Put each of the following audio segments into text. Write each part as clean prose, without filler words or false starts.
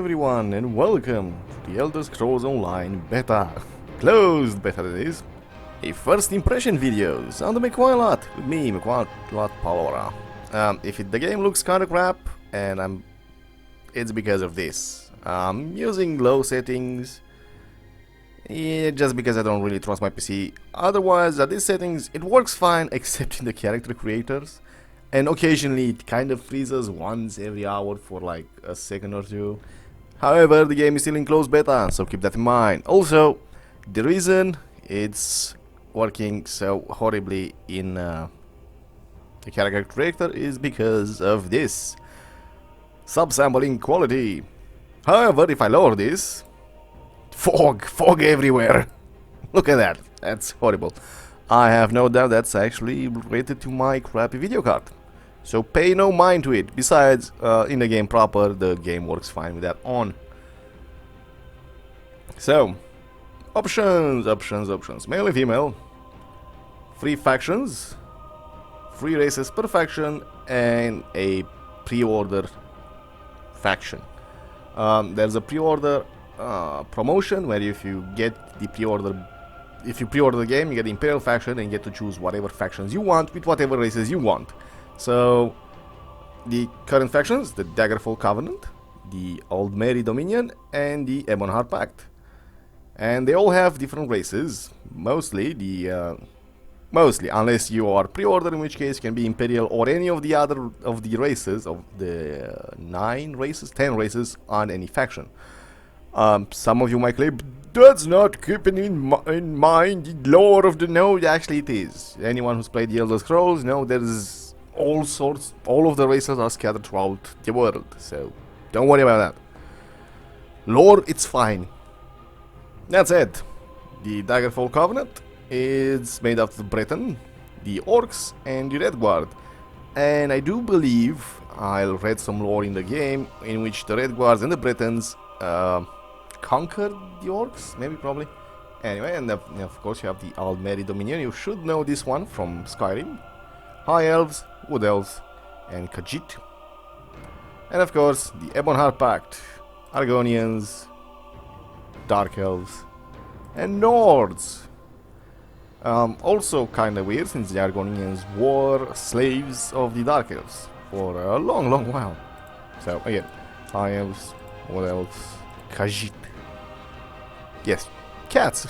everyone and welcome to the Elder Scrolls Online Beta. Closed beta that is. A first impression videos on the McQuilot with me, McQuilot Palora. If the game looks kinda crap, and it's because of this. I'm using low settings, just because I don't really trust my PC. Otherwise, at these settings, it works fine except in the character creators. And occasionally it kind of freezes once every hour for like a second or two. However, the game is still in closed beta, so keep that in mind. Also, the reason it's working so horribly in the character creator is because of this subsampling quality. However, if I lower this, fog everywhere. Look at that, that's horrible. I have no doubt that's actually related to my crappy video card. So pay no mind to it. Besides, in the game proper, the game works fine with that on. So, options. Male and female. Free factions. Free races per faction. And a pre-order faction. There's a pre-order promotion where if you get the pre-order... If you pre-order the game, you get the Imperial faction and you get to choose whatever factions you want with whatever races you want. So, the current factions, the Daggerfall Covenant, the Old Mary Dominion, and the Ebonheart Pact. And they all have different races, mostly, unless you are pre-order, in which case you can be Imperial or any of the other of the races, of the 10 races on any faction. Some of you might claim, that's not keeping in mind the lore of the... No, actually it is. Anyone who's played the Elder Scrolls know there's all of the races are scattered throughout the world, so don't worry about that. Lore, it's fine. That's it. The Daggerfall Covenant is made up of Breton, the Orcs, and the Red Guard. And I do believe I read some lore in the game in which the Red Guards and the Bretons conquered the Orcs, probably. Anyway, and of course you have the Old Mary Dominion. You should know this one from Skyrim. High Elves, Wood Elves, and Khajiit. And of course, the Ebonheart Pact, Argonians, Dark Elves, and Nords. Also kinda weird, since the Argonians were slaves of the Dark Elves for a long while. So again, High Elves, Wood Elves, Khajiit. Yes, cats.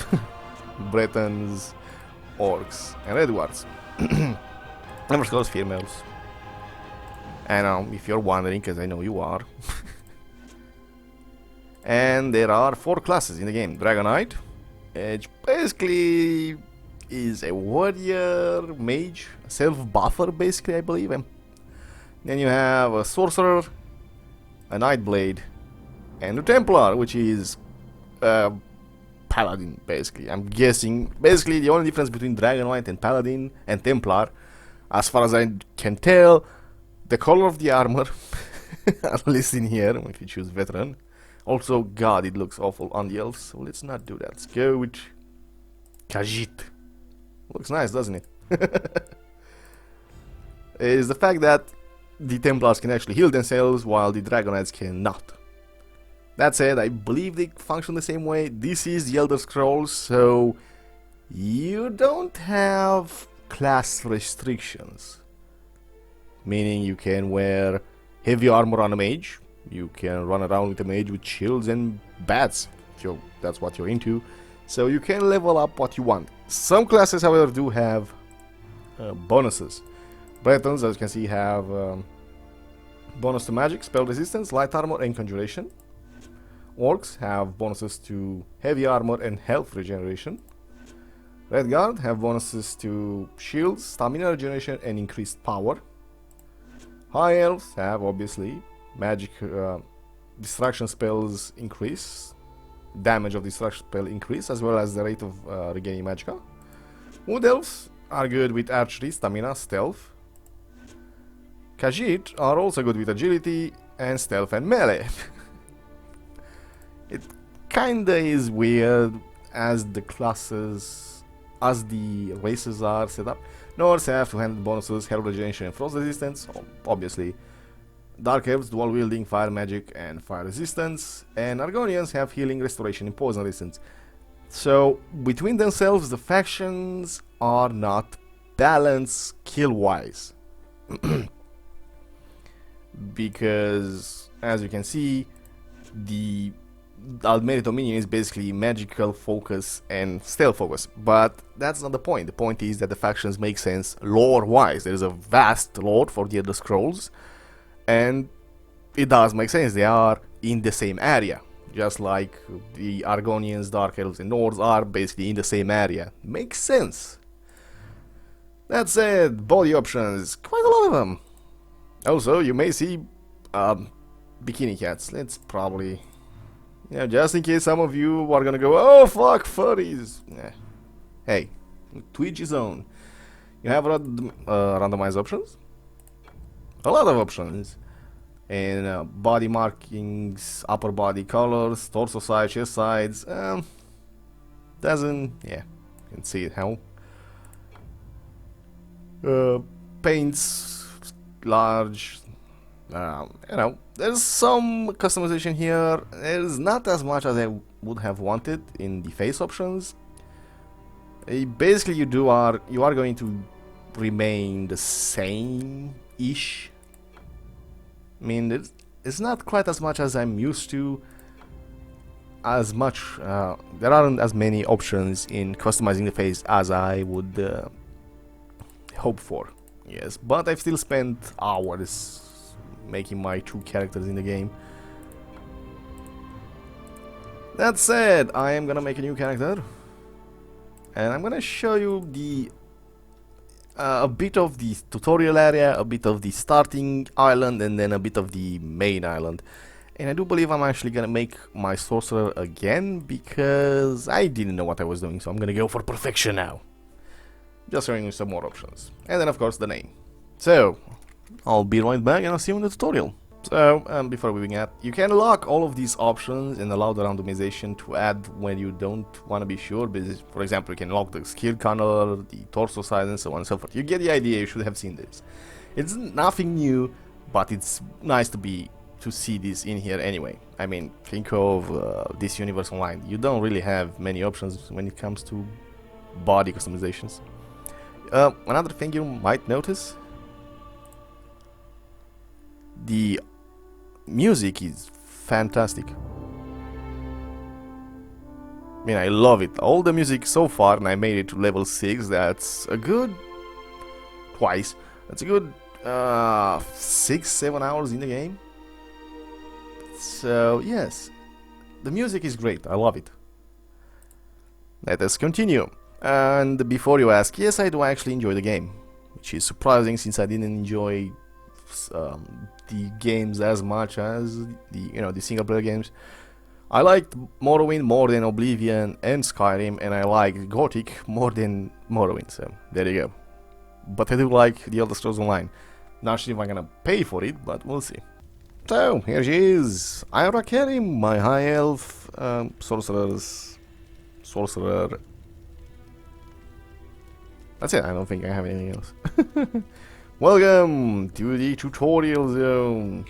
Bretons, Orcs, and Red Guards. And of course, females. And if you're wondering, because I know you are. And there are 4 classes in the game. Dragon Knight, which basically is a warrior, mage, self-buffer basically, I believe. And then you have a sorcerer, a Nightblade, and a Templar, which is Paladin, basically. I'm guessing, basically the only difference between Dragon Knight and Paladin and Templar, as far as I can tell, the color of the armor, at least in here, if you choose Veteran. Also, God, it looks awful on the elves, so let's not do that. Let's go with Khajiit. Looks nice, doesn't it? Is the fact that the Templars can actually heal themselves, while the Dragon Knights cannot. That said, I believe they function the same way. This is the Elder Scrolls, so you don't have class restrictions. Meaning you can wear heavy armor on a mage. You can run around with a mage with shields and bats, if that's what you're into. So you can level up what you want. Some classes, however, do have bonuses. Bretons, as you can see, have bonus to magic, spell resistance, light armor, and conjuration. Orcs have bonuses to heavy armor and health regeneration. Red Guard have bonuses to shields, stamina regeneration, and increased power. High Elves have, obviously, magic distraction spells increase, damage of distraction spell increase, as well as the rate of regaining magicka. Wood Elves are good with archery, stamina, stealth. Khajiit are also good with agility and stealth and melee. It kinda is weird as the races are set up. Nords have to handle bonuses, health regeneration and frost resistance, obviously. Dark Elves, dual wielding, fire magic, and fire resistance, and Argonians have healing, restoration, and poison resistance. So, between themselves, the factions are not balanced skill-wise. Because, as you can see, the Almeri Dominion is basically magical focus and stealth focus, but that's not the point. The point is that the factions make sense lore-wise. There is a vast lore for the Elder Scrolls, and it does make sense. They are in the same area, just like the Argonians, Dark Elves, and Nords are basically in the same area. Makes sense. That said, body options, quite a lot of them. Also, you may see bikini cats. Let's probably, just in case some of you are gonna go, oh fuck, furries. Hey, to each his own. You have randomized options. A lot of options. And body markings, upper body colors, torso size, chest size. You can see it how. Paints, large. There's some customization here. There's not as much as I would have wanted in the face options. Basically, you are going to remain the same-ish. I mean, it's not quite as much as I'm used to. There aren't as many options in customizing the face as I would hope for. Yes, but I've still spent hours making my 2 characters in the game. That said, I am gonna make a new character, and I'm gonna show you a bit of the tutorial area, a bit of the starting island, and then a bit of the main island. And I do believe I'm actually gonna make my sorcerer again, because I didn't know what I was doing, so I'm gonna go for perfection now. Just showing you some more options. And then of course the name. So, I'll be right back and I'll see you in the tutorial. So, before we begin, you can lock all of these options and allow the randomization to add when you don't want to be sure. For example, you can lock the skill color, the torso size, and so on and so forth. You get the idea, you should have seen this. It's nothing new, but it's nice to see this in here anyway. I mean, think of this universe online. You don't really have many options when it comes to body customizations. Another thing you might notice, the music is fantastic. I mean, I love it. All the music so far, and I made it to level 6, that's a good... twice. That's a good 6-7 hours in the game. So, yes. The music is great. I love it. Let us continue. And before you ask, yes, I do actually enjoy the game. Which is surprising, since I didn't enjoy the games as much as the single player games. I liked Morrowind more than Oblivion and Skyrim, and I liked Gothic more than Morrowind, so there you go. But I do like the Elder Scrolls Online. Not sure if I'm gonna pay for it, but we'll see. So, here she is, Ira Kerim, my high elf sorcerer. That's it, I don't think I have anything else. Welcome to the tutorial zone.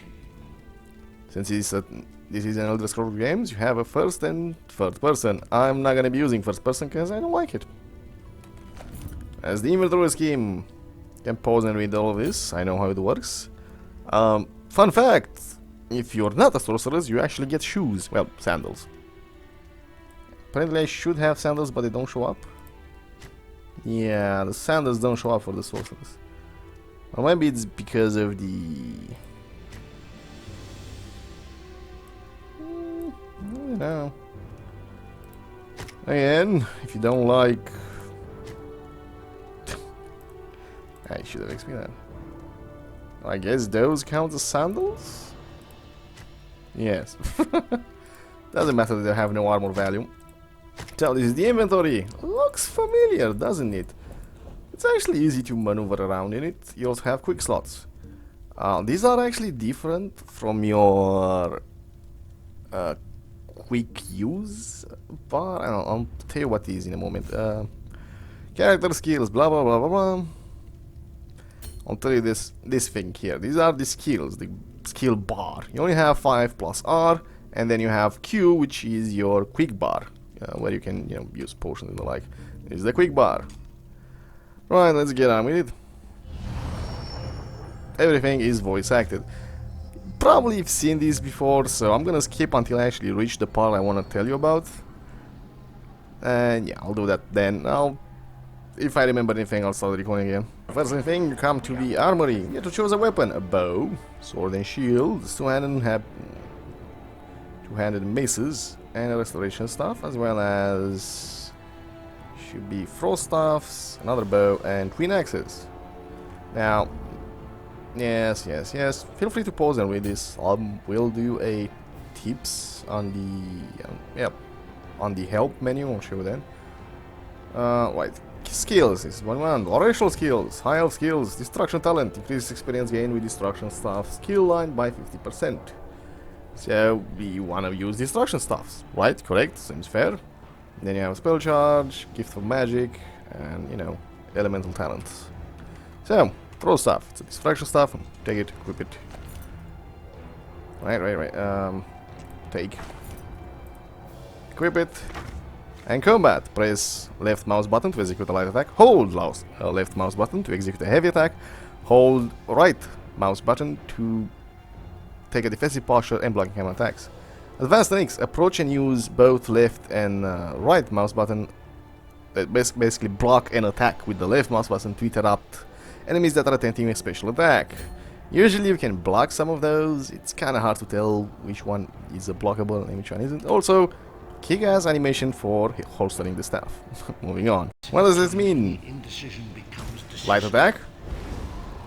Since this is an Elder Scrolls games, you have a first and third person. I'm not gonna be using first person because I don't like it. As the inventory scheme, you can pause and read all of this. I know how it works. Fun fact: if you're not a sorcerer, you actually get shoes. Well, sandals. Apparently, I should have sandals, but they don't show up. Yeah, the sandals don't show up for the sorcerers. Or maybe it's because of the... I don't know. Again, if you don't like... I should have explained that. I guess those count as sandals? Yes. Doesn't matter that they have no armor value. So this is the inventory. Looks familiar, doesn't it? It's actually easy to maneuver around in it. You also have quick slots. These are actually different from your quick use bar. I'll tell you what it is in a moment. Character skills, blah blah blah blah blah. I'll tell you this thing here. These are the skills, the skill bar. You only have 5 plus R, and then you have Q, which is your quick bar, where you can, you know, use potions and the like. This is the quick bar. Right, let's get on with it. Everything is voice acted. Probably you've seen this before, so I'm gonna skip until I actually reach the part I want to tell you about. And yeah, I'll do that then. If I remember anything, I'll start recording again. First thing, you come to the armory. You have to choose a weapon: a bow, sword and shield, two-handed maces, and restoration stuff, as well as should be frost staffs, another bow, and twin axes. Now, yes. Feel free to pause and read this. We'll do a tips on the on the help menu. I'll show you then. Right. Skills is one. Racial skills, high elf skills, destruction talent, increases experience gain with destruction stuff, skill line by 50%. So we want to use destruction stuffs, right? Correct? Seems fair. Then you have spell charge, gift of magic, and you know, elemental talents. So throw stuff. It's a destruction stuff. Take it, equip it. Right. Take. Equip it. And combat. Press left mouse button to execute a light attack. Hold left mouse button to execute a heavy attack. Hold right mouse button to take a defensive posture and blocking hammer attacks. Advanced techniques. Approach and use both left and right mouse button. Basically block and attack with the left mouse button to interrupt enemies that are attempting a special attack. Usually you can block some of those. It's kind of hard to tell which one is a blockable and which one isn't. Also, kick-ass animation for holstering the staff. Moving on. What does this mean? Light attack,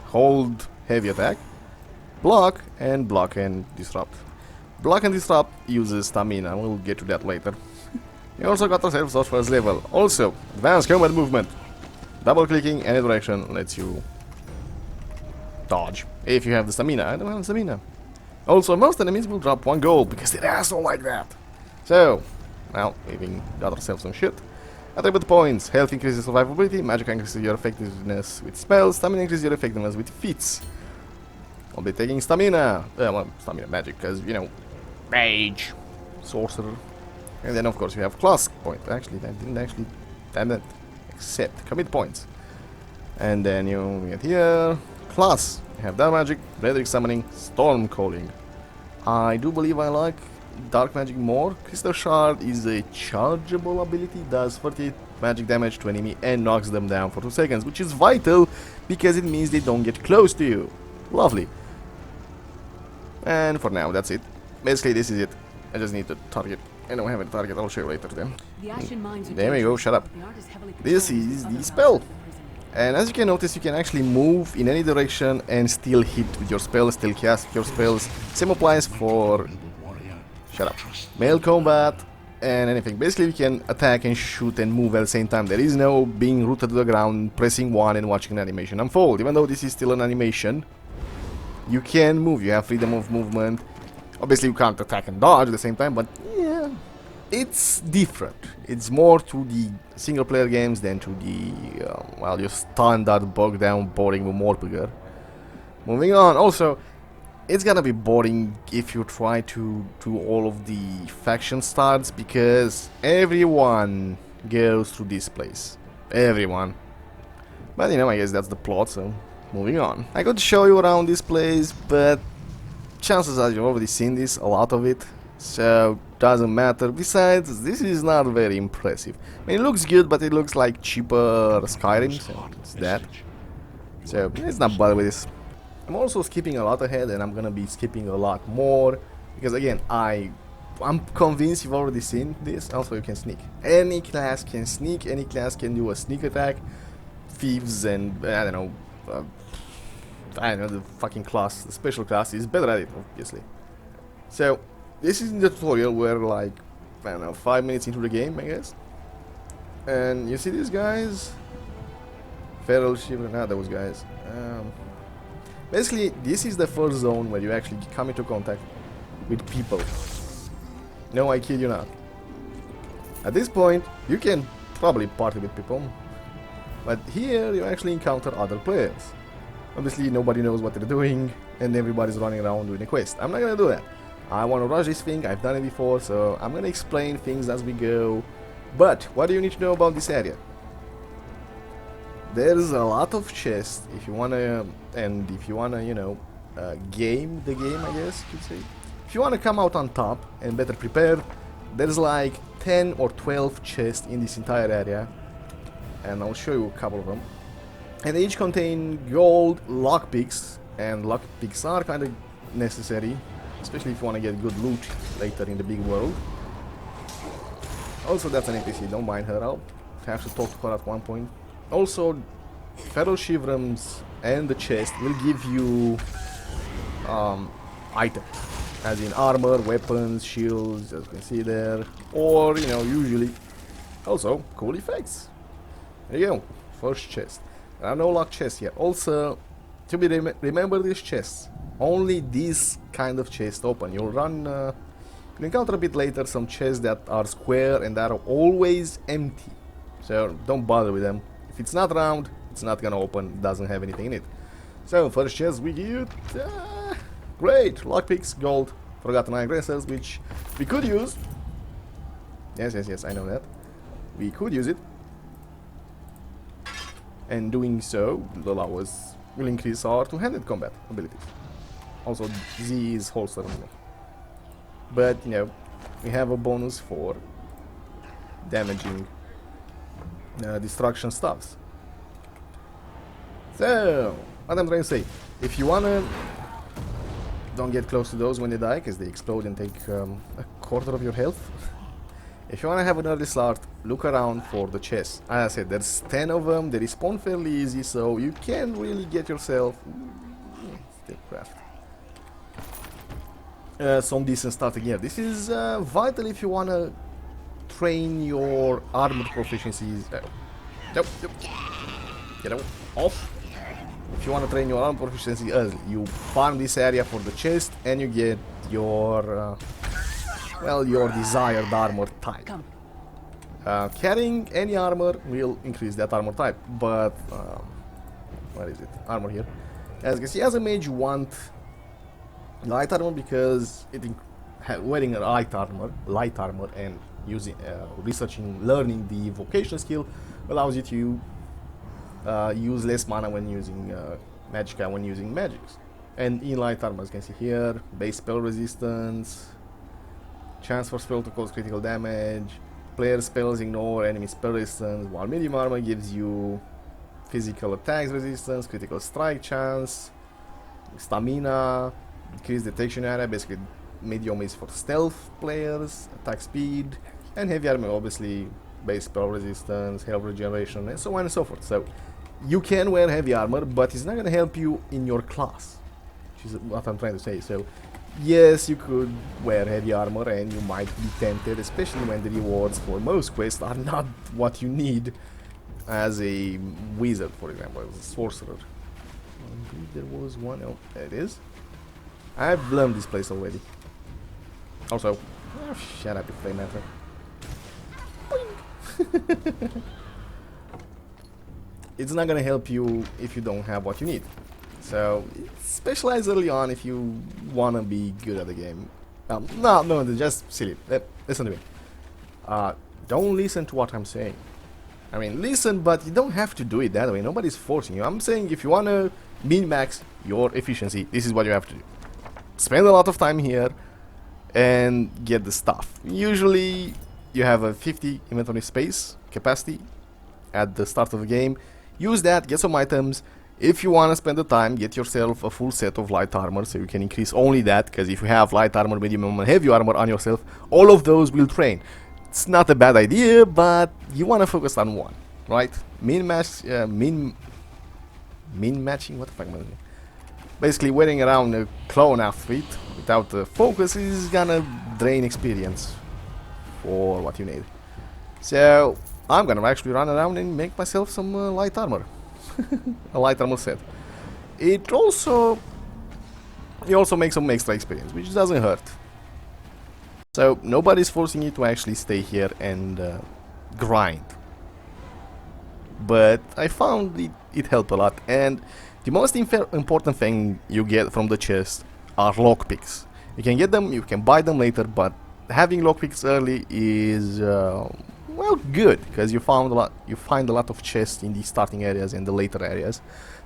hold heavy attack, block and disrupt. Block and disrupt uses stamina. We'll get to that later. You also got yourself our first level. Also, advanced combat movement. Double clicking any direction lets you dodge. If you have the stamina. I don't have the stamina. Also, most enemies will drop 1 gold because they're asshole like that. So, now, we've got ourselves some shit. Attribute points. Health increases survivability. Magic increases your effectiveness with spells. Stamina increases your effectiveness with feats. I'll be taking stamina. Stamina magic, because, you know, mage, sorcerer. And then, of course, you have class point. Actually, that didn't actually... Damn it. Accept. Commit points. And then you get here. Class. You have dark magic, Redrick summoning, storm calling. I do believe I like dark magic more. Crystal Shard is a chargeable ability, does 38 magic damage to enemy and knocks them down for 2 seconds, which is vital because it means they don't get close to you. Lovely. And for now, that's it. Basically, this is it. I just need to target. I don't have a target, I'll show you later then. There we go, shut up. This is the spell. And as you can notice, you can actually move in any direction and still hit with your spells, still cast your spells. Same applies for... Shut up. Melee combat and anything. Basically, you can attack and shoot and move at the same time. There is no being rooted to the ground, pressing 1 and watching an animation unfold. Even though this is still an animation, you can move. You have freedom of movement. Obviously, you can't attack and dodge at the same time, but yeah, it's different. It's more to the single-player games than to the, well, your standard, bogged-down, boring MMORPG-er. Moving on. Also, it's gonna be boring if you try to do all of the faction starts because everyone goes through this place. Everyone. But you know, I guess that's the plot, so moving on. I could show you around this place, but chances are you've already seen this, a lot of it, so doesn't matter. Besides, this is not very impressive. I mean, it looks good, but it looks like cheaper Skyrim, so it's that. So let's not bother with this. I'm also skipping a lot ahead, and I'm gonna be skipping a lot more because again, I'm convinced you've already seen this. Also, you can sneak. Any class can sneak. Any class can do a sneak attack. Thieves and I don't know, the fucking class, the special class is better at it, obviously. So this is the tutorial where like I don't know, 5 minutes into the game, I guess. And you see these guys, Feral Shiver, those guys. Basically, this is the first zone where you actually come into contact with people. No, I kid you not. At this point, you can probably party with people, but here you actually encounter other players. Obviously nobody knows what they're doing and everybody's running around doing a quest. I'm not gonna do that. I want to rush this thing, I've done it before, so I'm gonna explain things as we go. But what do you need to know about this area? There's a lot of chests if you wanna, and if you wanna, you know, game the game, I guess you could say. If you wanna come out on top and better prepared, there's like 10 or 12 chests in this entire area, and I'll show you a couple of them. And they each contain gold, lockpicks, and lockpicks are kind of necessary, especially if you want to get good loot later in the big world. Also, that's an NPC, don't mind her, I'll have to talk to her at one point. Also, feral shivrams and the chest will give you items, as in armor, weapons, shields, as you can see there, or, you know, usually also cool effects. There you go, first chest. There are no locked chests here. Also, to be remember these chests, only these kind of chests open. You'll encounter a bit later some chests that are square and that are always empty, so don't bother with them. If it's not round, it's not gonna open, doesn't have anything in it. So first chest we get great lockpicks, gold, forgotten aggressors, which we could use. Yes, I know that we could use it, and doing so will increase our two-handed combat abilities. Also, Z is holster only. But, you know, we have a bonus for damaging destruction stuffs. So, what I'm trying to say, if you wanna, don't get close to those when they die, because they explode and take a quarter of your health. If you wanna have an early start, look around for the chests. As I said, there's 10 of them, they respawn fairly easy, so you can really get yourself some decent starting gear. This is vital if you wanna train your armor proficiencies. Get off. If you wanna train your armor proficiency early, you farm this area for the chest and you get your your desired armor type. Carrying any armor will increase that armor type, but where is it? Armor here. As you can see, as a mage, you want light armor because wearing a light armor, and using learning the vocation skill allows you to use less mana when using magicka when using magics. And in light armor, as you can see here, base spell resistance, chance for spell to cause critical damage, player spells ignore enemy spell resistance, while medium armor gives you physical attacks resistance, critical strike chance, stamina, increased detection area. Basically, medium is for stealth players, attack speed, and heavy armor obviously base spell resistance, health regeneration, and so on and so forth. So you can wear heavy armor, but it's not going to help you in your class, which is what I'm trying to say. So yes, you could wear heavy armor and you might be tempted, especially when the rewards for most quests are not what you need as a wizard, for example, as a sorcerer. I believe there was one. Oh, there it is. I've learned this place already. Also, shut up, you flame matter. It's not gonna help you if you don't have what you need. So specialize early on if you wanna be good at the game. No, just silly. Listen to me. Don't listen to what I'm saying. I mean, listen, but you don't have to do it that way. Nobody's forcing you. I'm saying if you wanna min-max your efficiency, this is what you have to do. Spend a lot of time here and get the stuff. Usually you have a 50 inventory space capacity at the start of the game. Use that, get some items. If you want to spend the time, get yourself a full set of light armor so you can increase only that, because if you have light armor, medium armor, heavy armor on yourself, all of those will train. It's not a bad idea, but you want to focus on one, right? Min-matching, what the fuck am I doing? Basically, wearing around a clone outfit without the focus is gonna drain experience for what you need. So I'm gonna actually run around and make myself some light armor. A light armor set. You also make some extra experience, which doesn't hurt. So nobody's forcing you to actually stay here and grind. But I found it helped a lot. And The most important thing you get from the chest are lockpicks. You can get them, you can buy them later, but having lockpicks early is well, good, because you find a lot of chests in the starting areas and the later areas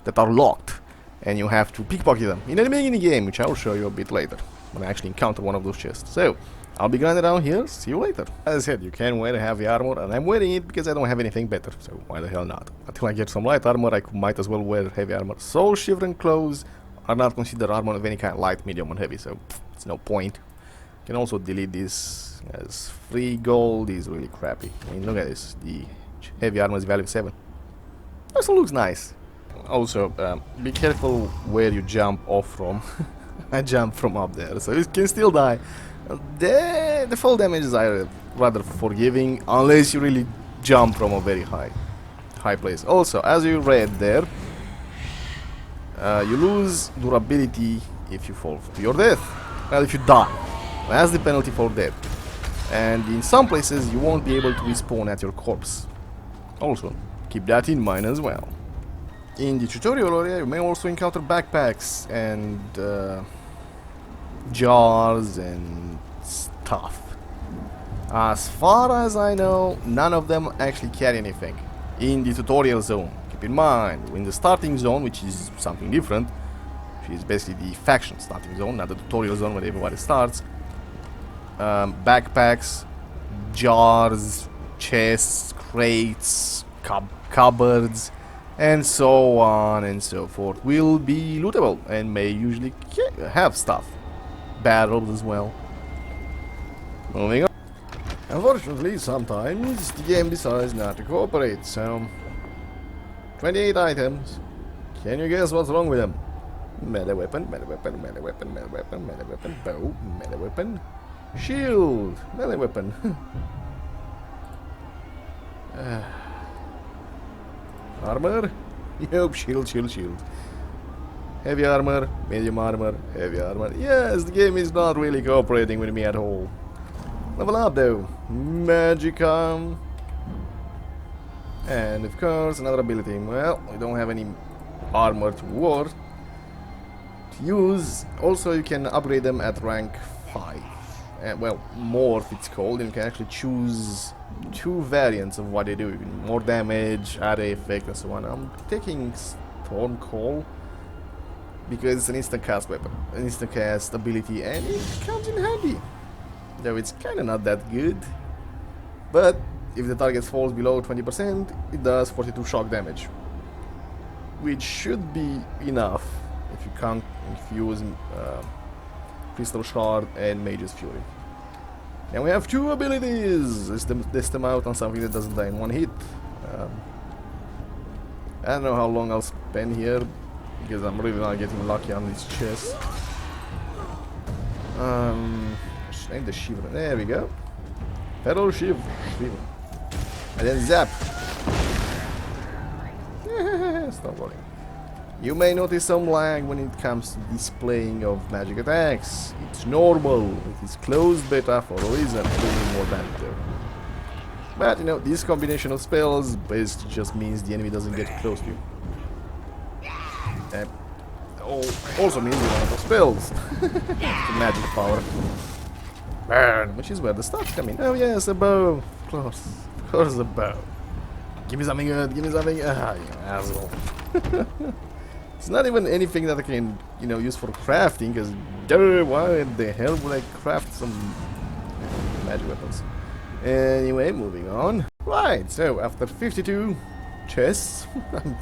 that are locked, and you have to pickpocket them in the beginning game, which I will show you a bit later when I actually encounter one of those chests. So I'll be grinding down here. See you later. As I said, you can wear heavy armor, and I'm wearing it because I don't have anything better, so why the hell not? Until I get some light armor, I might as well wear heavy armor. Soul Shivering clothes are not considered armor of any kind, light, medium, or heavy, so it's no point. You can also delete this as free gold. Is really crappy. I mean, look at this. The heavy armor is value 7. Also looks nice. Also, be careful where you jump off from. I jumped from up there, so you can still die. The fall damages are rather forgiving, unless you really jump from a very high place. Also, as you read there, you lose durability if you fall to your death. Well, if you die, that's the penalty for death. And in some places, you won't be able to respawn at your corpse. Also, keep that in mind as well. In the tutorial area, you may also encounter backpacks and jars and stuff. As far as I know, none of them actually carry anything in the tutorial zone. Keep in mind, in the starting zone, which is something different, which is basically the faction starting zone, not the tutorial zone where everybody starts, backpacks, jars, chests, crates, cupboards, and so on and so forth will be lootable and may usually have stuff. Barrels as well. Moving on. Unfortunately, sometimes the game decides not to cooperate, so 28 items. Can you guess what's wrong with them? Melee weapon, melee weapon, melee weapon, melee weapon, melee weapon, bow, melee weapon, shield, melee weapon. Armor? Nope, shield, shield, shield. Heavy armor, medium armor, heavy armor. Yes, the game is not really cooperating with me at all. Level up though. Magic arm. And of course another ability. Well, we don't have any armor to war to use. Also you can upgrade them at rank 5. Well, morph it's called, and you can actually choose 2 variants of what they do. More damage, area effect and so on. I'm taking Storm Call because it's an instant cast weapon, an instant cast ability, and it comes in handy. Though it's kinda not that good. But if the target falls below 20%, it does 42 shock damage. Which should be enough if you use Crystal Shard and Mage's Fury. And we have 2 abilities! Let's test them out on something that doesn't die in one hit. I don't know how long I'll spend here, because I'm really not getting lucky on this chest. Just name the Shiver. There we go. Pedal Shiver. And then zap. Stop worrying. You may notice some lag when it comes to displaying of magic attacks. It's normal. It is closed beta for a reason. Doing more damage though. But you know, this combination of spells basically just means the enemy doesn't get close to you. Also means you run out of spells. The magic power. Burn, which is where the stuff come in. Oh yes, a bow. Of course a bow. Give me something good, give me something. Ah, you asshole. It's not even anything that I can, you know, use for crafting, because why the hell would I craft some magic weapons? Anyway, moving on. Right, so after 52 chests, I'm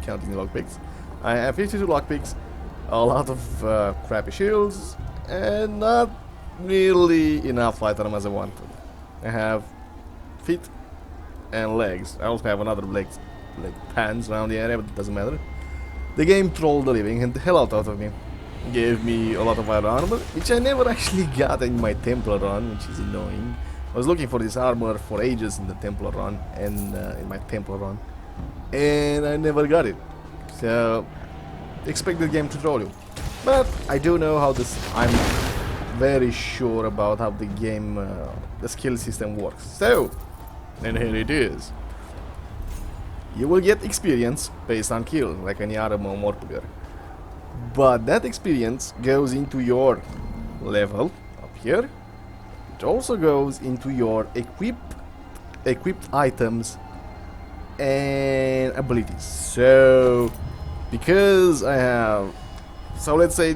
counting lockpicks. I have 52 lockpicks, a lot of crappy shields, and not really enough light armor as I wanted. I have feet and legs. I also have another leg pants around the area, but it doesn't matter. The game trolled the living and the hell out of me. Gave me a lot of iron armor, which I never actually got in my Templar run, which is annoying. I was looking for this armor for ages in the Templar run and in my Templar run, and I never got it. So expect the game to troll you. But I do know how this. I'm very sure about how the game, the skill system works. So, and here it is. you will get experience based on kill, like any other MMORPG-er. But that experience goes into your level up here. It also goes into your equipped items and abilities. So because I have, so let's say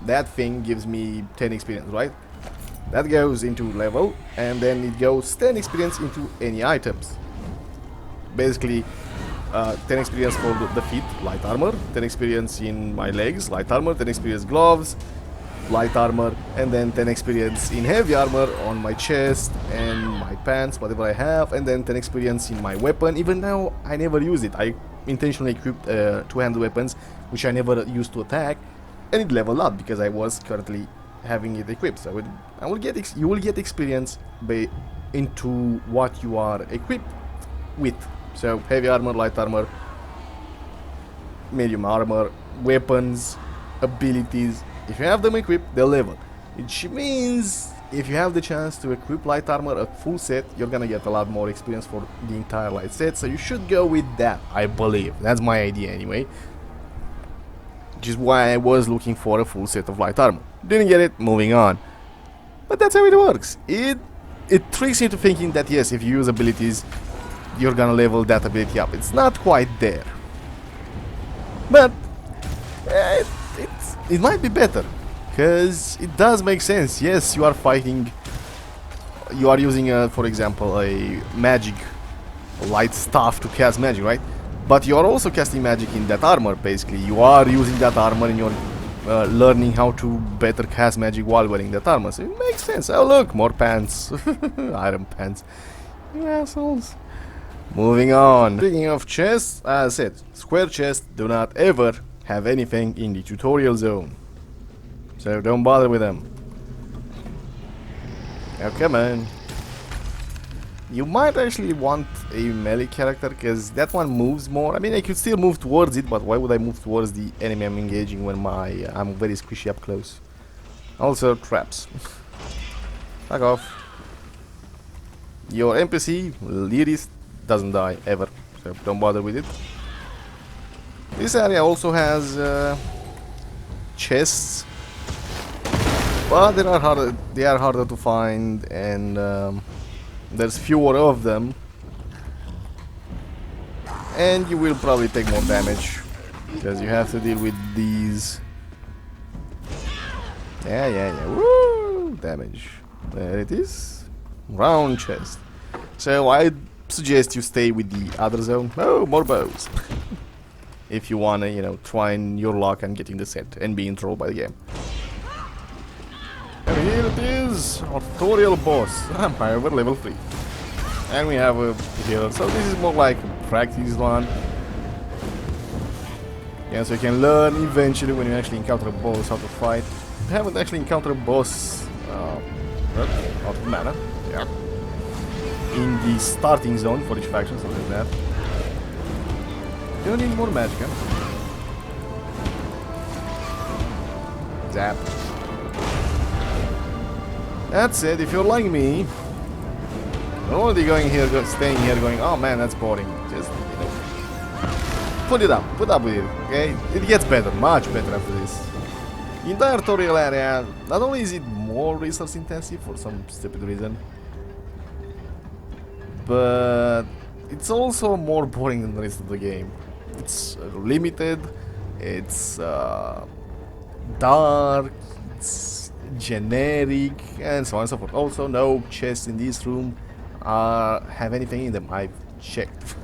that thing gives me 10 experience, right? That goes into level, and then it goes 10 experience into any items. Basically 10 experience for the feet, light armor, 10 experience in my legs, light armor, 10 experience gloves, light armor, and then 10 experience in heavy armor on my chest and my pants, whatever I have, and then 10 experience in my weapon, even though I never use it. I intentionally equipped two-handed weapons, which I never used to attack, and it leveled up because I was currently having it equipped. So you will get experience into what you are equipped with. So heavy armor, light armor, medium armor, weapons, abilities. If you have them equipped, they'll level. Which means if you have the chance to equip light armor a full set, you're gonna get a lot more experience for the entire light set. So you should go with that, I believe. That's my idea anyway. Which is why I was looking for a full set of light armor. Didn't get it, moving on. But that's how it works. It tricks you into thinking that yes, if you use abilities, you're gonna level that ability up. It's not quite there. But it might be better. Because it does make sense. Yes, you are fighting. You are using, for example, a magic light staff to cast magic, right? But you are also casting magic in that armor, basically. You are using that armor and you're learning how to better cast magic while wearing that armor. So it makes sense. Oh look, more pants. Iron pants. You assholes. Moving on. Speaking of chests, as I said, square chests do not ever have anything in the tutorial zone. So don't bother with them. Now come on. You might actually want a melee character because that one moves more. I mean, I could still move towards it, but why would I move towards the enemy I'm engaging when I'm very squishy up close? Also, traps. Fuck off. Your NPC, Lyris, doesn't die ever, so don't bother with it. This area also has chests, but they are harder to find, and there's fewer of them, and you will probably take more damage because you have to deal with these. Yeah. Woo! Damage. There it is. Round chest. So I suggest you stay with the other zone. Oh, more bows. If you wanna, you know, try your luck on getting the set and being trolled by the game. And here it is, our tutorial boss, however, level 3. And we have a healer, so this is more like a practice one. Yeah, so you can learn eventually when you actually encounter a boss how to fight. You haven't actually encountered a boss out of mana, yeah, in the starting zone for each faction, something like that. You don't need more magic, huh? Zap. That's it, if you're like me, you're already going here, staying here going, oh man, that's boring. Just, you know, put up with it, okay? It gets better, much better after this. The entire tutorial area, not only is it more resource intensive for some stupid reason, but it's also more boring than the rest of the game. It's limited, it's dark, it's generic, and so on and so forth. Also, no chests in this room have anything in them. I've checked.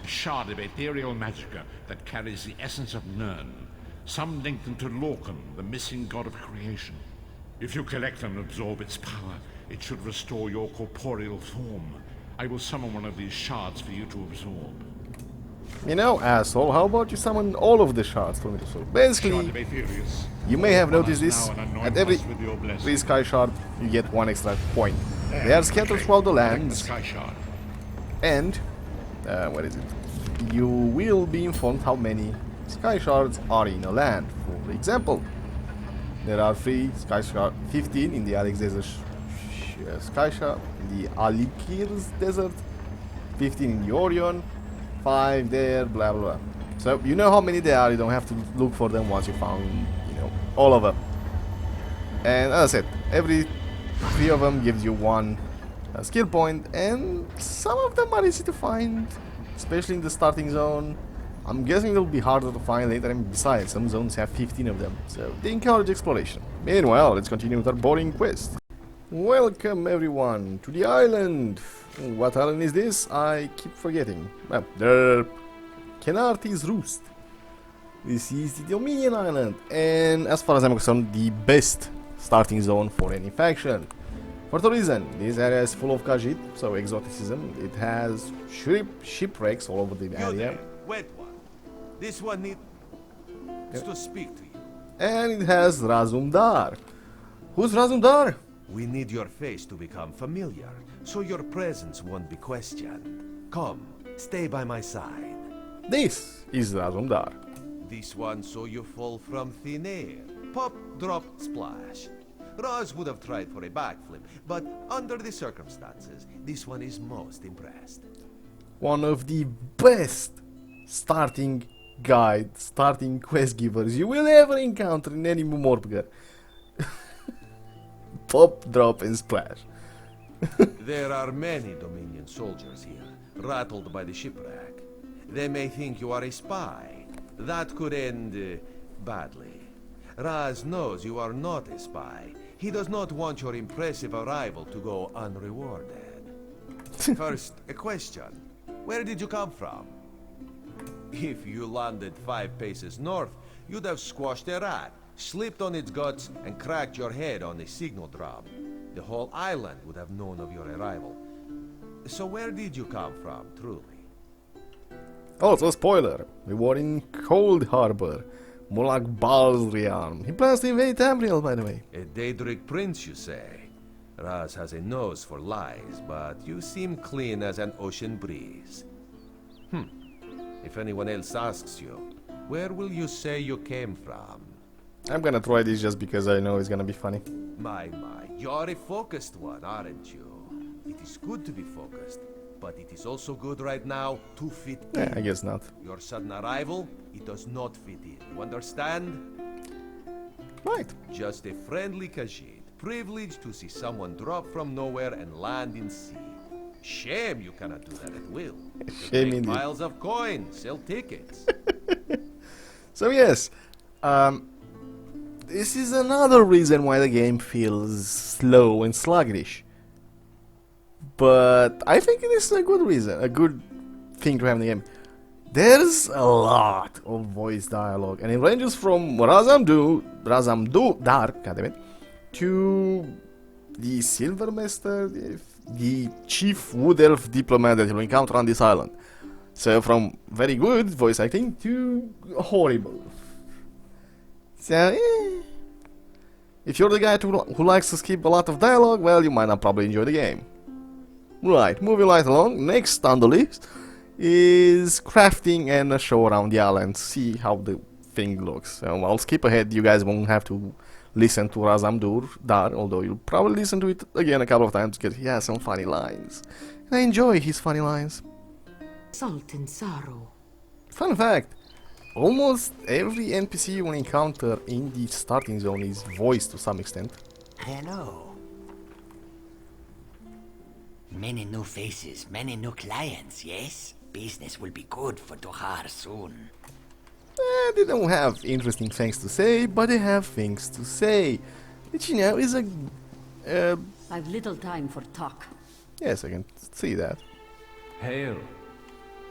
Shard of ethereal magicka that carries the essence of Nirn. Some link them to Lorcan, the missing god of creation. If you collect and absorb its power, it should restore your corporeal form. I will summon one of these shards for you to absorb. You know, asshole, how about you summon all of the shards for me to absorb? Basically, you may have noticed this, at every 3 sky shard, you get 1 extra point. They are scattered throughout the lands, and, where is it? You will be informed how many sky shards are in a land. For example, there are 3 sky shards, 15 in the Alex Desert sky shard, in the Alikir's desert, 15 in the Orion, 5 there, blah blah blah. So you know how many there are, you don't have to look for them once you found, all of them. And as I said, every 3 of them gives you 1 skill point, and some of them are easy to find, especially in the starting zone. I'm guessing it'll be harder to find later, and besides, some zones have 15 of them, so they encourage exploration. Meanwhile, let's continue with our boring quest. Welcome everyone to the island. What island is this? I keep forgetting. Well, the Kenarty's Roost. This is the Dominion Island, and as far as I'm concerned, the best starting zone for any faction. For the reason, this area is full of Khajiit, so exoticism. It has shipwrecks all over the area. Wait one. This one needs to speak to you. And it has Razumdar. Who's Razumdar? We need your face to become familiar, so your presence won't be questioned. Come, stay by my side. This is Razumdar. This one so you fall from thin air. Pop, drop, splash. Raz would have tried for a backflip, but under the circumstances, this one is most impressed. One of the best starting quest givers you will ever encounter in any MMORPG. Pop, drop, and splash. There are many Dominion soldiers here, rattled by the shipwreck. They may think you are a spy. That could end badly. Raz knows you are not a spy. He does not want your impressive arrival to go unrewarded. First, a question. Where did you come from? If you landed 5 paces north, you'd have squashed a rat, slipped on its guts, and cracked your head on a signal drum. The whole island would have known of your arrival. So where did you come from, truly? Also, spoiler, we were in Cold Harbor, more like Balzrian. He plans to invade Tamriel, by the way. A Daedric prince, you say? Raz has a nose for lies, but you seem clean as an ocean breeze. If anyone else asks you, where will you say you came from? I'm gonna try this just because I know it's gonna be funny. My, you're a focused one, aren't you? It is good to be focused, but it is also good right now to fit in. Yeah, I guess not. Your sudden arrival, it does not fit in. You understand? Right. Just a friendly Khajiit, privileged to see someone drop from nowhere and land in sea. Shame you cannot do that at will. Shame Make indeed. piles of coins, sell tickets. So yes, this is another reason why the game feels slow and sluggish. But I think it is a good reason, a good thing to have in the game. There's a lot of voice dialogue, and it ranges from Razumdar, goddammit, to the Silver Master, the chief wood elf diplomat that you'll encounter on this island. So from very good voice acting to horrible. So, if you're the guy who likes to skip a lot of dialogue, well, you might not probably enjoy the game. Right, moving right along, next on the list is crafting and a show around the island, see how the thing looks. So I'll skip ahead, you guys won't have to listen to Razumdar, although you'll probably listen to it again a couple of times because he has some funny lines. And I enjoy his funny lines. Salt and sorrow. Fun fact, almost every NPC you will encounter in the starting zone is voiced to some extent. Hello. Many new faces, many new clients, yes? Business will be good for Dohar soon. They don't have interesting things to say, but they have things to say. Which, is a... I've little time for talk. yes, I can see that. Hail.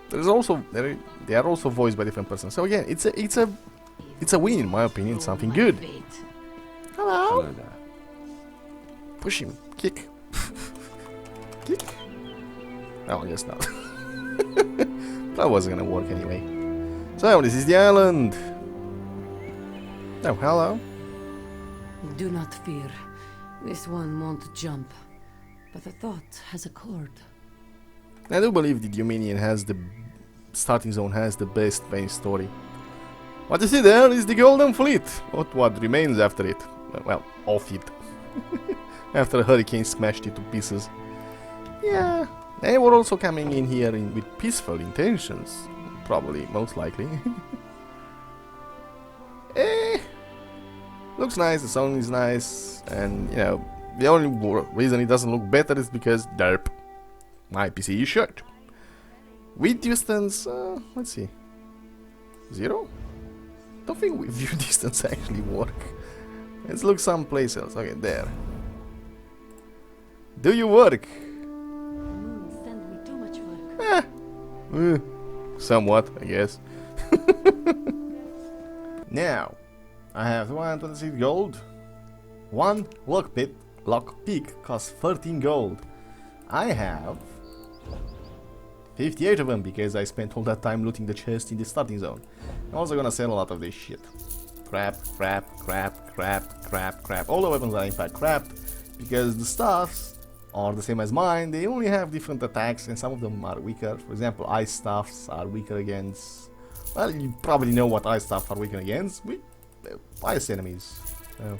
There's also... they are also voiced by different persons. So again, it's a win in my opinion, something good. Hello? Hello there. Push him. Kick. Kick. Oh, I guess not. That wasn't gonna work anyway. So, this is the island. Oh, hello. Do not fear. This one won't jump. But a thought has occurred. I do believe the Dominion has the starting zone has the best main story. What you see there is the Golden Fleet, or what remains after it. Well, of it. After a hurricane smashed it to pieces. Yeah, They were also coming in here with peaceful intentions. Probably, most likely. Looks nice, the sound is nice, and you know, the only reason it doesn't look better is because derp, my PC is shut. With distance, let's see, 0? Don't think with view distance actually work. Let's look someplace else. Okay, there. Do you work? Send me too much work. Somewhat, I guess. Now, I have 126 gold. One lockpick costs 13 gold. I have 58 of them because I spent all that time looting the chest in the starting zone. I'm also gonna sell a lot of this shit. Crap. All the weapons are in fact crap because the staffs are the same as mine. They only have different attacks and some of them are weaker. For example, ice staffs are weaker against... Well, you probably know what ice staffs are weaker against. Ice enemies. So,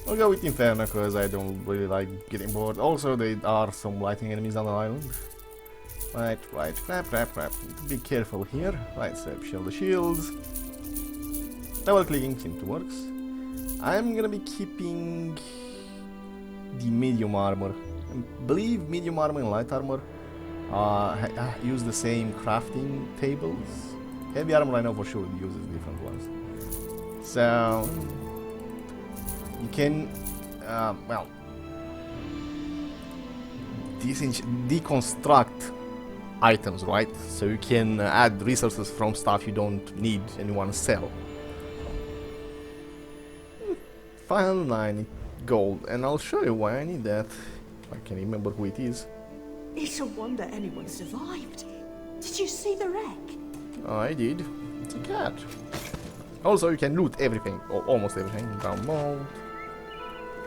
I'll go with Inferno because I don't really like getting bored. Also, there are some lightning enemies on the island. Right. Crap. Be careful here. Right, so shield the shields. Double clicking seems to work. I'm gonna be keeping the medium armor. I believe medium armor and light armor use the same crafting tables. Heavy armor I know for sure uses different ones. So you can well deconstruct items, right? So you can add resources from stuff you don't need and you want to sell. 590 gold, and I'll show you why I need that. I can remember who it is. It's a wonder anyone survived. Did you see the wreck? I did. It's a cat. Also, you can loot everything, or almost everything, down mold.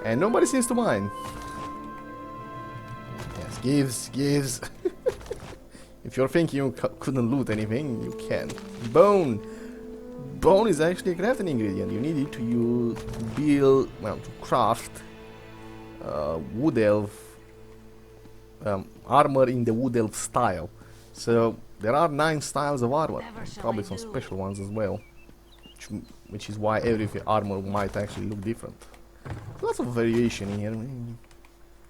And nobody seems to mind. Yes, gives. If you're thinking you couldn't loot anything, you can. Bone. Bone is actually a crafting ingredient. You need it to build, well, to craft wood elf armor in the wood elf style. So there are 9 styles of armor, probably some special ones as well, which is why every armor might actually look different. Lots of variation here.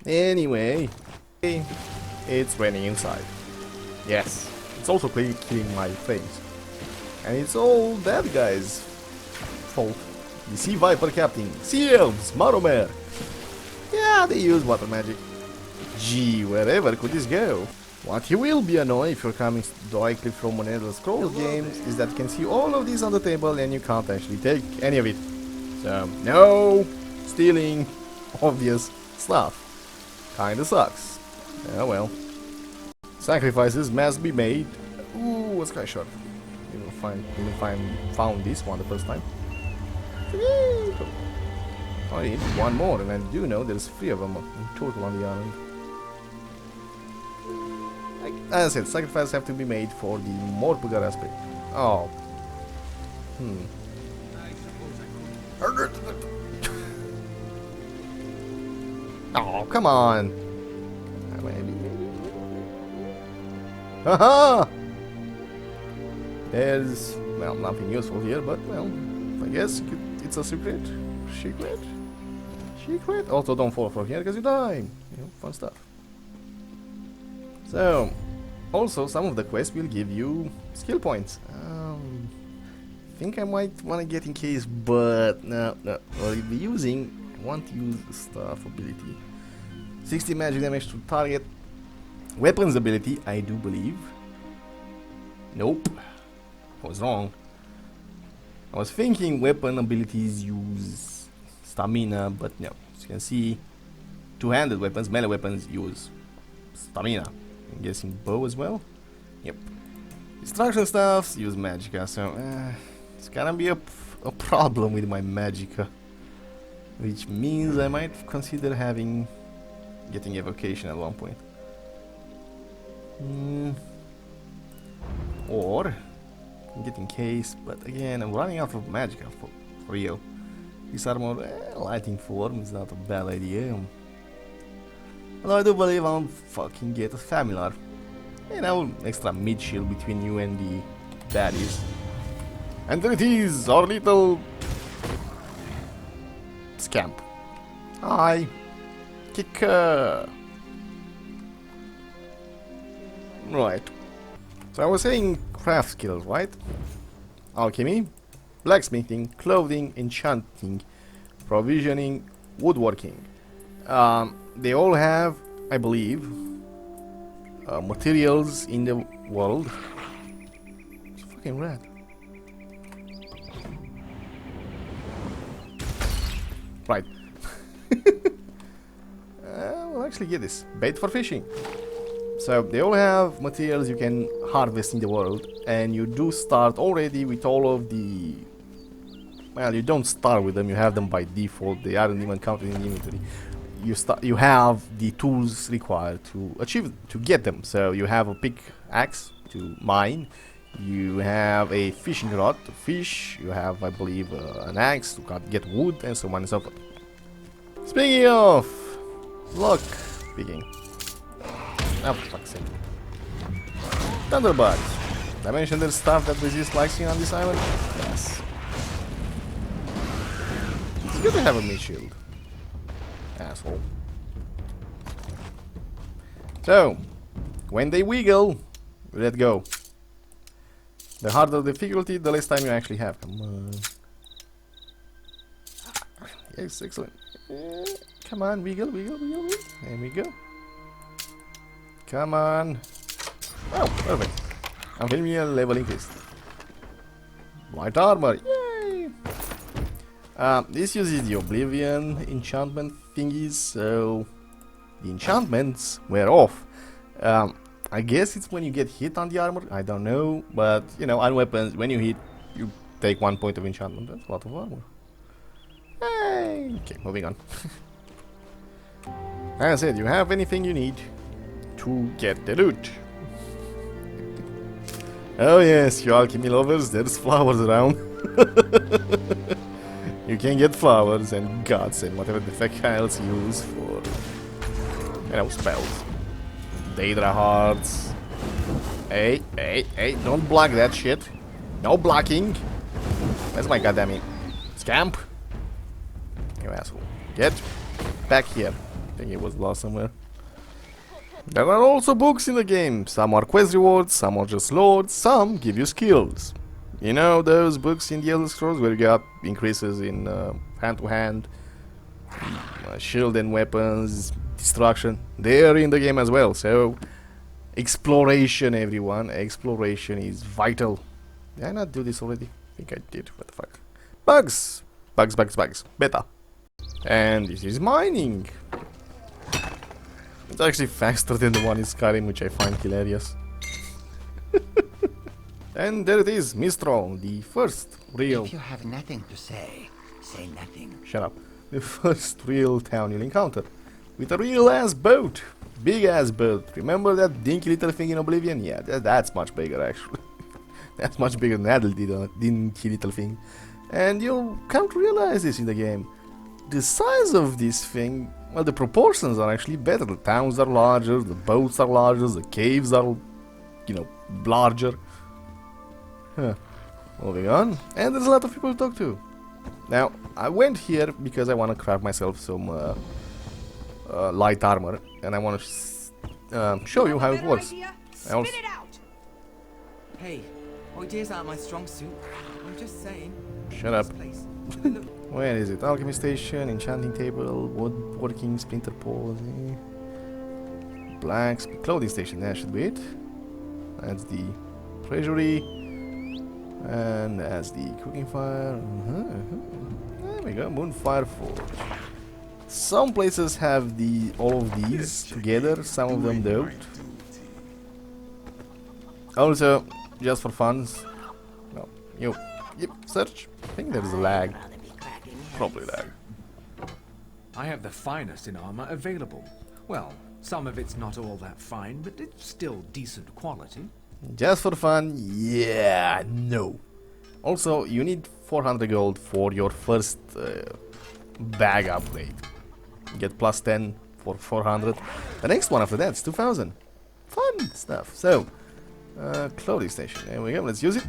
Anyway, it's raining inside. Yes, it's also killing my face. And it's all that guy's fault. The Sea Viper Captain, Sea Elves, Maromere. Yeah, they use water magic. Gee, wherever could this go? What you will be annoyed if you're coming directly from one of the Scrolls games is that you can see all of these on the table and you can't actually take any of it. So, no stealing obvious stuff. Kinda sucks. Oh well. Sacrifices must be made. Ooh, a sky shot. Found this one the first time. I need one more, and I do know there's 3 of them in total on the island. As I said, sacrifices have to be made for the Morrowind aspect. Oh. Oh, come on. Maybe. Haha! There's, well, nothing useful here, but, well, I guess it's a secret. Secret. Also, don't fall from here because you die. You know, fun stuff. So, also, some of the quests will give you skill points. Think I might want to get in case, but no. I'll be using, I want to use staff ability. 60 magic damage to target. Weapons ability, I do believe. Nope. I was wrong. I was thinking weapon abilities use stamina, but no. As you can see, two-handed weapons, melee weapons use stamina. I'm guessing bow as well? Yep. Destruction stuffs use magicka, so it's gonna be a problem with my magicka. Which means I might consider getting evocation at one point. Or get in case, but again I'm running out of magicka for real. This armor lighting form is not a bad idea. Although I do believe I'll fucking get a familiar. You know, extra mid shield between you and the baddies. And there it is, our little scamp. Hi, kicker. Right. So I was saying craft skills, right? Alchemy, blacksmithing, clothing, enchanting, provisioning, woodworking. They all have, I believe, materials in the world. It's fucking red. Right. We'll actually get this. Bait for fishing. So they all have materials you can harvest in the world, and you do start already with all of the... Well, you don't start with them, you have them by default. They aren't even counted in the inventory. You have the tools required to achieve, to get them. So you have a pickaxe to mine, you have a fishing rod to fish, you have, I believe, an axe to get wood, and so on and so forth. Speaking of luck picking, oh, for fuck's sake. Thunderbird. Did I mention there's stuff that resists lightning on this island? Yes. It's good to have a mid shield. Asshole. So, when they wiggle, let go. The harder the difficulty, the less time you actually have. Come on. Yes, excellent. Come on, wiggle, wiggle, wiggle, wiggle. There we go. Come on. Oh, perfect. I'm getting me a level increase. Light armor. Yay! This uses the Oblivion enchantment thingies, so the enchantments wear off. I guess it's when you get hit on the armor, I don't know, but you know, on weapons, when you hit, you take 1 point of enchantment. That's a lot of armor. Hey! Okay, moving on. As I said, you have anything you need to get the loot. Oh yes, you alchemy lovers, there's flowers around. You can get flowers and gods and whatever the fuck else you use for, you know, spells. Daedra hearts. Hey, hey, hey, don't block that shit. No blocking. That's my goddamn scamp. You asshole. Get back here. I think it was lost somewhere. There are also books in the game. Some are quest rewards, some are just loads, some give you skills. You know those books in the Elder Scrolls where you got increases in hand-to-hand, shield and weapons, destruction. They're in the game as well, so exploration, everyone. Exploration is vital. Did I not do this already? I think I did. What the fuck? Bugs! Bugs, bugs, bugs. Beta. And this is mining. It's actually faster than the one in Skyrim, which I find hilarious. And there it is, Mistral, the first real... If you have nothing to say, say nothing. Shut up. The first real town you'll encounter. With a real ass boat. Big ass boat. Remember that dinky little thing in Oblivion? Yeah, that's much bigger actually. That's much bigger than that dinky little thing. And you'll come to realize this in the game. The size of this thing, well, the proportions are actually better. The towns are larger, the boats are larger, the caves are, you know, larger. Huh. Moving on. And there's a lot of people to talk to. Now, I went here because I want to craft myself some light armor, and I want to show you how it works. Hey, ideas aren't my strong suit. I'm just saying. Shut up. Where is it? Alchemy station, enchanting table, woodworking, splinter poles, blacksmith, clothing station. That should be it. That's the treasury. And as the cooking fire, there we go, Moonfire Forge. Some places have all of these together, some of them don't. Also, just for fun, no, yep, search. I think there's a lag, probably lag. I have the finest in armor available. Well, some of it's not all that fine, but it's still decent quality. Just for fun, yeah, no. Also, you need 400 gold for your first bag upgrade. You get plus 10 for 400. The next one after that's 2000. Fun stuff. So, clothing station. There we go. Let's use it.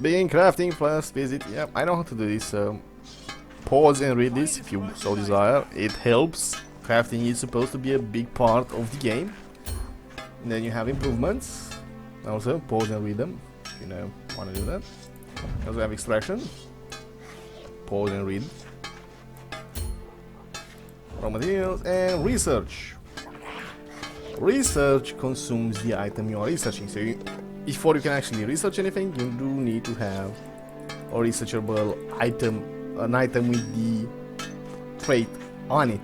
Begin crafting. First visit. Yep, I know how to do this. So, pause and read this if you so desire. It helps. Crafting is supposed to be a big part of the game. And then you have improvements. Also, pause and read them if you know want to do that. Also have extraction. Pause and read. Raw materials and research. Research consumes the item you are researching. So before you can actually research anything, you do need to have a researchable item, an item with the trait on it.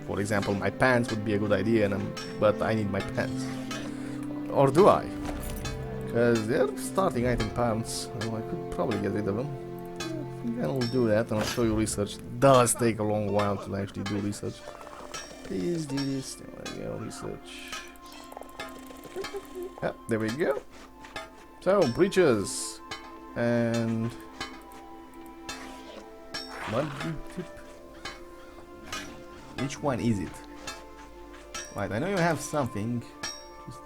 For example, my pants would be a good idea, but I need my pants. Or do I? Because they're starting item pants, so I could probably get rid of them. I will do that and I'll show you research. It does take a long while to actually do research. Please do this. There we go, research. Yep, there we go. So, breaches. And... what tip? Which one is it? Right, I know you have something. Just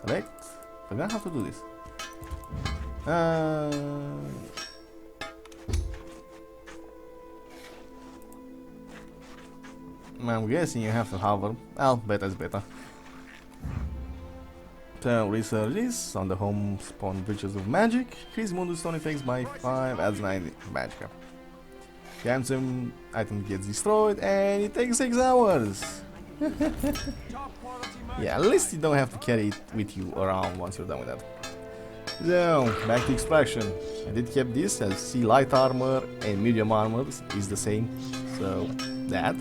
select. I'm gonna have to do this. I'm guessing you have to hover. Well, beta is beta. So, research this on the home spawn breaches of magic. Increase Mundus stone effects by 5, adds 9 magic. Cancel item gets destroyed and it takes 6 hours. Yeah, at least you don't have to carry it with you around once you're done with that. So, back to extraction. I did keep this as see light armor and medium armor is the same. So, that.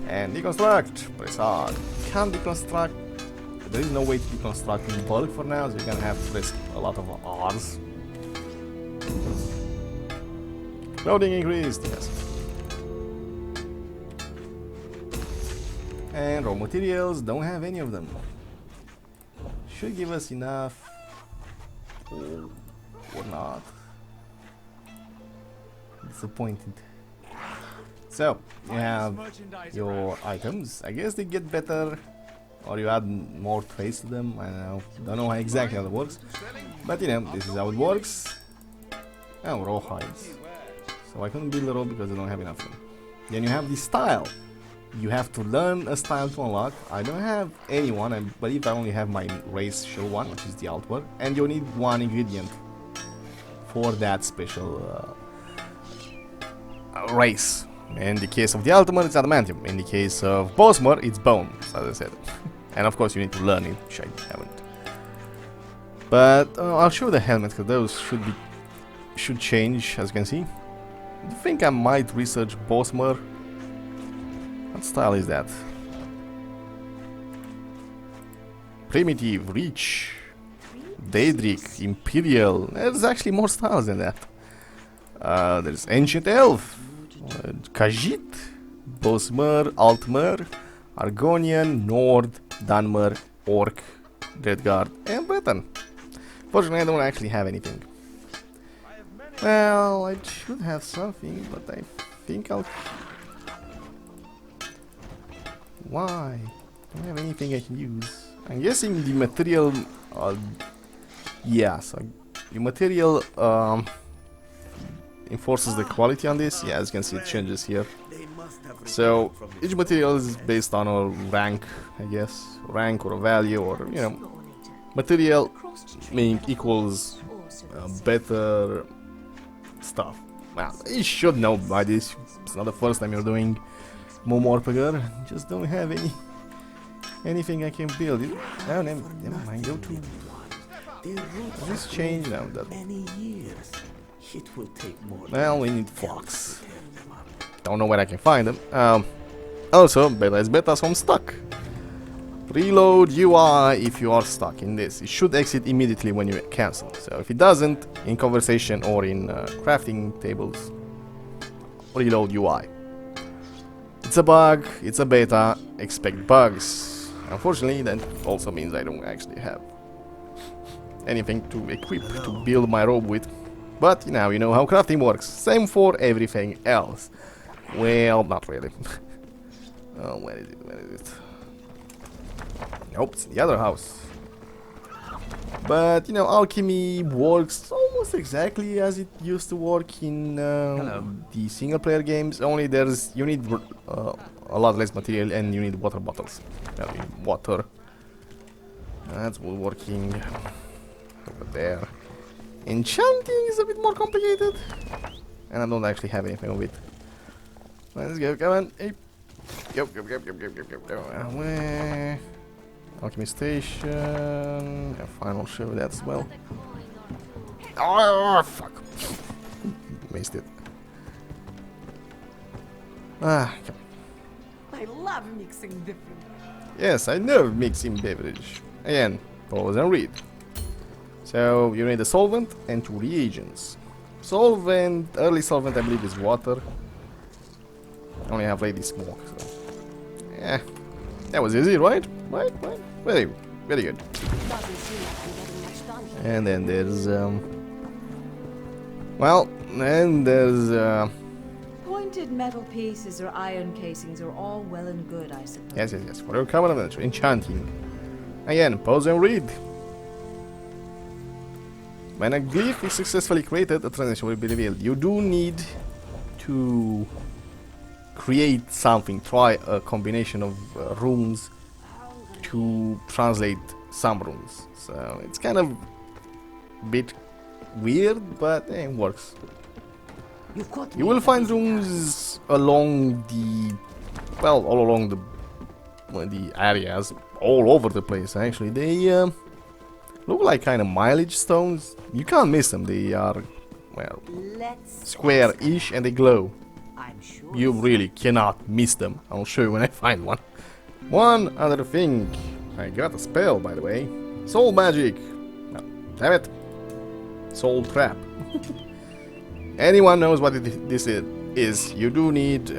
And deconstruct. Press R. Can't deconstruct. There is no way to deconstruct in bulk for now, so you're gonna have to press a lot of R's. Loading increased, yes. And raw materials, don't have any of them. Should give us enough. Or not. Disappointed. So, you have your items. I guess they get better, or you add more traits to them. I don't know exactly how it works. But you know, this is how it works. Oh, raw hides. So I couldn't build a row because I don't have enough of them. Then you have the style. You have to learn a style to unlock. I don't have anyone. I believe I only have my racial one, which is the outward. And you need one ingredient for that special race. In the case of the ultimate, it's adamantium. In the case of Bosmer, it's bone, as I said. And of course, you need to learn it, which I haven't. But I'll show the helmet, because those should change, as you can see. I think I might research Bosmer. What style is that? Primitive, Reach, Daedric, Imperial. There's actually more styles than that. There's Ancient Elf, Khajiit, Bosmer, Altmer, Argonian, Nord, Dunmer, Orc, Dreadguard, and Breton. Fortunately, I don't actually have anything. Well, I should have something, but I think I'll... Why? Don't have anything I can use. I'm guessing the material... yeah, so the material enforces the quality on this. Yeah, as you can see, it changes here. So each material is based on a rank, I guess. Rank or a value, or, you know, material meaning equals better stuff. Well, you should know by this. It's not the first time you're doing MMORPG. Just don't have anything I can build. Oh, never mind. Go to. Does this change now? That. Well, we need flocks. Don't know where I can find them. Also, beta is beta, so I'm stuck. Reload UI if you are stuck in this. It should exit immediately when you cancel. So if it doesn't, in conversation or in crafting tables, reload UI. It's a bug, it's a beta, expect bugs. Unfortunately, that also means I don't actually have anything to equip, to build my robe with. But now you know how crafting works. Same for everything else. Well, not really. Oh, where is it? Where is it? Nope, it's in the other house. But, you know, alchemy works almost exactly as it used to work in the single-player games. Only you need a lot less material and you need water bottles. You need water. That's working over there. Enchanting is a bit more complicated. And I don't actually have anything of it. Let's go, come on. Hey. Go. Where? Alchemy station. A final show that as well. Oh, fuck. Missed it. Ah, come on. I love mixing different. Yes, I know mixing beverage. Again, pause and read. So, you need a solvent and 2 reagents. Solvent, early solvent I believe is water. I only have lady smoke, so... Yeah, that was easy, right? Right? Very good. And then there's, well, then there's, Pointed metal pieces or iron casings are all well and good, I suppose. Yes. For your common adventure, enchanting. Again, pause and read. When a glyph is successfully created, a transition will be revealed. You do need to create something, try a combination of runes to translate some runes. So it's kind of a bit weird, but it works. You will find runes along the, well, all along the areas, all over the place actually. They look like kind of mileage stones. You can't miss them. They are, well, square-ish and they glow. You really cannot miss them. I'll show you when I find one. One other thing. I got a spell, by the way. Soul magic. No, damn it. Soul trap. Anyone knows what this is. You do need,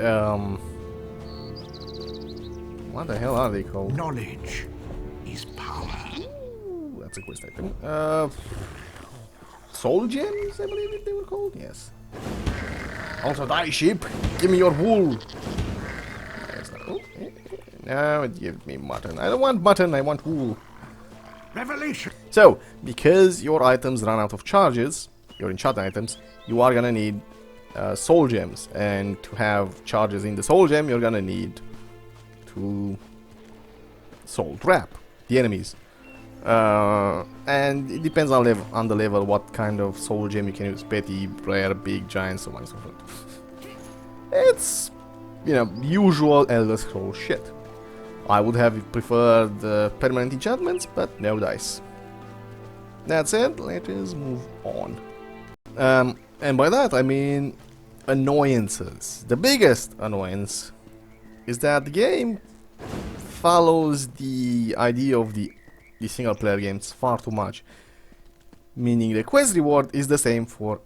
what the hell are they called? Knowledge is power. Ooh, that's a quest item. Soul gems, I believe they were called. Yes. Also, die sheep. Give me your wool. No, it gives me mutton. I don't want mutton. I want wool. Revelation. So, because your items run out of charges, your enchantment items, you are gonna need soul gems, and to have charges in the soul gem, you're gonna need to soul trap the enemies. And it depends on the level what kind of soul gem you can use. Petty, rare, big, giant, so on and so forth. It's, you know, usual Elder Scrolls shit. I would have preferred permanent enchantments, but no dice. That said, let us move on. And by that I mean annoyances. The biggest annoyance is that the game follows the idea of the single player games far too much. Meaning the quest reward is the same for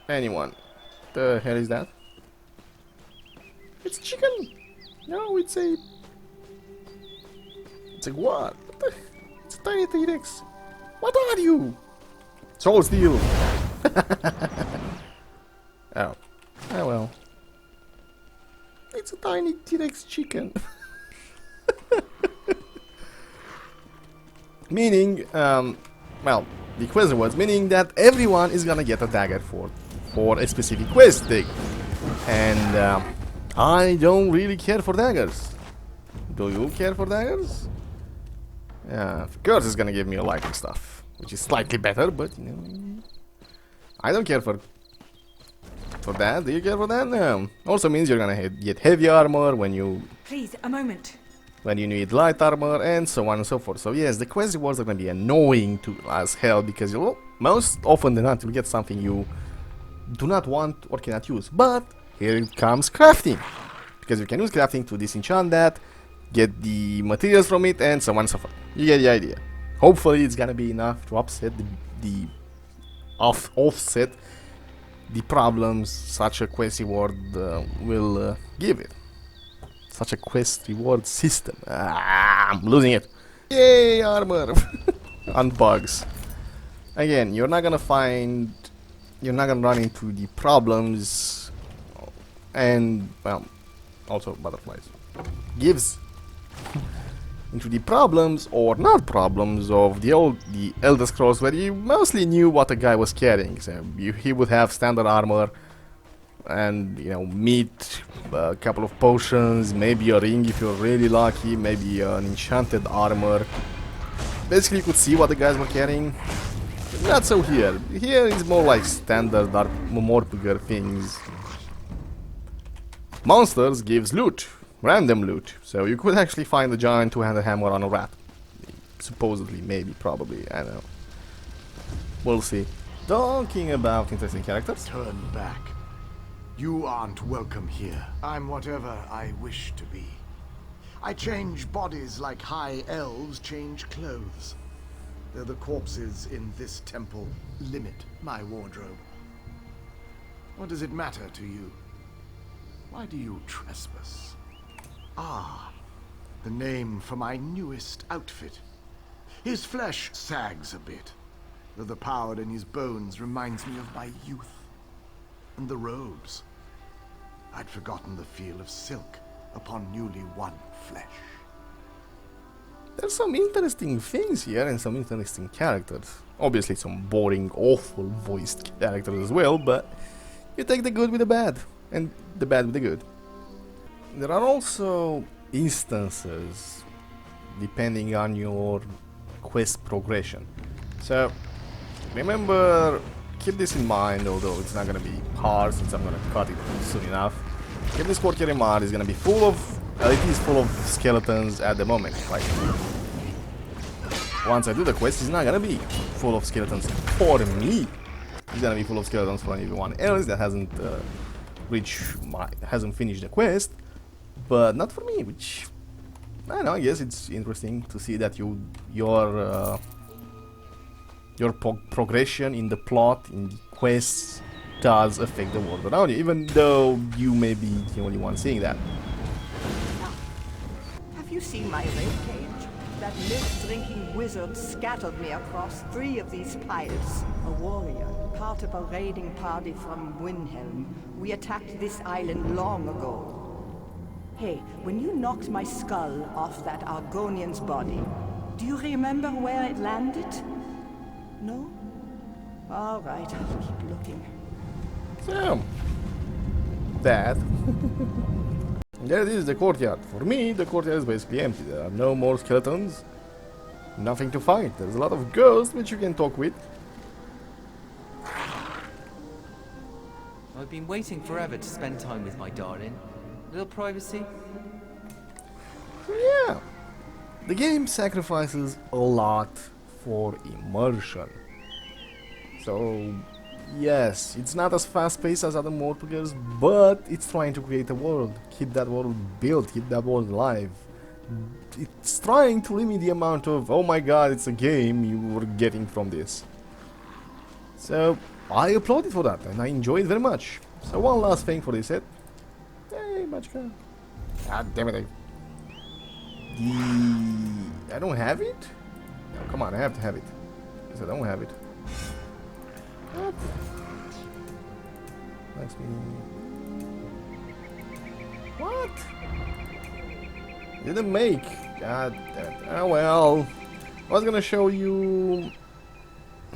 anyone. The hell is that? It's chicken! No, it's a what? It's a tiny T-Rex. What are you? Soul Steel! Oh. Oh well. It's a tiny T-Rex chicken. Meaning, well, the quest rewards, meaning that everyone is gonna get a dagger for a specific quest thing. And I don't really care for daggers. Do you care for daggers? Yeah, of course it's gonna give me a lightning stuff, which is slightly better, but you know, I don't care for that. Do you care for that? No. Also means you're gonna get heavy armor when you... Please, a moment. When you need light armor, and so on and so forth. So yes, the quest rewards are gonna be annoying as hell, because you'll, most often than not, you'll get something you do not want or cannot use. But here comes crafting, because you can use crafting to disenchant that, get the materials from it, and so on and so forth. You get the idea. Hopefully it's gonna be enough to offset offset the problems such a quest reward will give it. Such a quest reward system. I'm losing it. Yay, armor! And bugs. Again, you're not gonna run into the problems and, well, also butterflies. Gives into the problems or not problems of the Elder Scrolls, where you mostly knew what a guy was carrying. So he would have standard armor and, you know, meat, a couple of potions, maybe a ring if you're really lucky, maybe an enchanted armor. Basically you could see what the guys were carrying. Not so here. Here it's more like standard MMORPG things. Monsters gives loot. Random loot. So you could actually find a giant two-handed hammer on a rat. Supposedly, maybe, probably, I don't know. We'll see. Talking about interesting characters. Turn back. You aren't welcome here. I'm whatever I wish to be. I change bodies like high elves change clothes. Though the corpses in this temple limit my wardrobe. What does it matter to you? Why do you trespass? Ah, the name for my newest outfit. His flesh sags a bit, though the power in his bones reminds me of my youth. And the robes. I'd forgotten the feel of silk upon newly won flesh. There's some interesting things here and some interesting characters. Obviously some boring, awful voiced characters as well, but you take the good with the bad, and the bad with the good. There are also instances depending on your quest progression. So remember, keep this in mind, although it's not gonna be hard since I'm gonna cut it soon enough. Keep this courtyard in mind, it's gonna be full of it is full of skeletons at the moment. Like, once I do the quest, it's not gonna be full of skeletons for me. It's gonna be full of skeletons for anyone else that hasn't hasn't finished the quest, but not for me. Which I don't know. I guess it's interesting to see that your progression in the plot, in the quests, does affect the world around you, even though you may be the only one seeing that. Have you seen my rib cage? That milk-drinking wizard scattered me across 3 of these piles. A warrior, part of a raiding party from Windhelm. We attacked this island long ago. Hey, when you knocked my skull off that Argonian's body, do you remember where it landed? No? All right, I'll keep looking. So, that. There it is, the courtyard. For me, the courtyard is basically empty. There are no more skeletons. Nothing to fight. There's a lot of ghosts which you can talk with. I've been waiting forever to spend time with my darling. Little privacy? Yeah. The game sacrifices a lot for immersion. So, yes, it's not as fast-paced as other MMORPGs, but it's trying to create a world, keep that world built, keep that world alive. It's trying to limit the amount of, oh my god, it's a game you were getting from this. So, I applaud it for that, and I enjoy it very much. So one last thing for this set. Hey, Machka. God damn it. I don't have it? No, come on, I have to have it. Because I don't have it. What? Let's me. What? Didn't make. God damn it. Oh well. I was gonna show you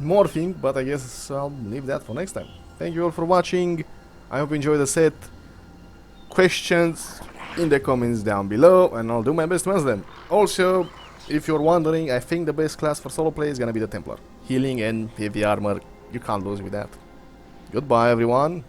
more things, but I guess I'll leave that for next time. Thank you all for watching. I hope you enjoyed the set. Questions in the comments down below, and I'll do my best to answer them. Also, if you're wondering, I think the best class for solo play is gonna be the Templar. Healing and heavy armor. You can't lose with that. Goodbye, everyone.